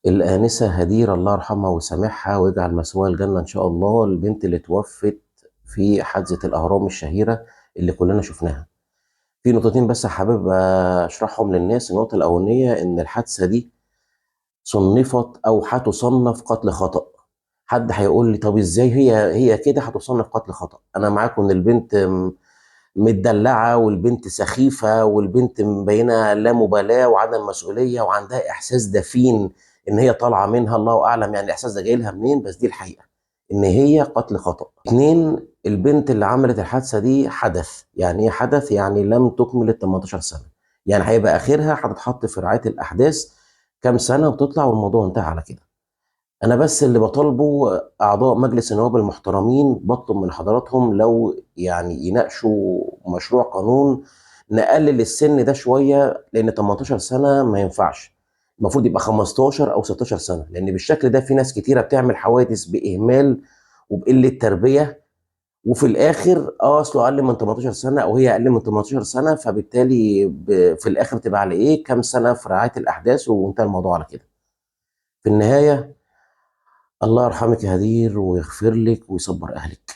الآنسة هدير الله يرحمها ويسامحها ويجعل مثواها الجنة إن شاء الله، البنت اللي توفت في حادثة الأهرام الشهيرة اللي كلنا شفناها. في نقطتين بس حابب أشرحهم للناس. النقطة الأولانية إن الحادثة دي صنفت أو هتصنف قتل خطأ. حد هيقول لي طب إزاي هي كده هتصنف قتل خطأ؟ أنا معاكم إن البنت متدلعة، والبنت سخيفة، والبنت مبينة لا مبالاة وعدم مسؤولية، وعندها إحساس دفين إن هي طالعة منها، الله أعلم يعني الإحساس ده جاي لها منين، بس دي الحقيقة إن هي قتل خطأ. اتنين، البنت اللي عملت الحادثة دي حدث. يعني إيه حدث؟ يعني لم تكمل ال 18 سنة، يعني هيبقى آخرها هتتحط في رعاية الأحداث كام سنة وتطلع والموضوع انتهى على كده. انا بس اللي بطالبه اعضاء مجلس النواب المحترمين، بطلب من حضراتهم لو يعني يناقشوا مشروع قانون نقلل السن ده شويه، لان 18 سنه ما ينفعش. المفروض يبقى 15 او 16 سنه، لان بالشكل ده في ناس كتيره بتعمل حوادث باهمال وبقله تربيه، وفي الاخر اصله اقل من 18 سنه او هي اقل من 18 سنه، فبالتالي في الاخر تبقى على ايه؟ كام سنه في رعايه الاحداث وانتهى الموضوع على كده. في النهايه، الله يرحمك يا هدير ويغفر لك ويصبر اهلك.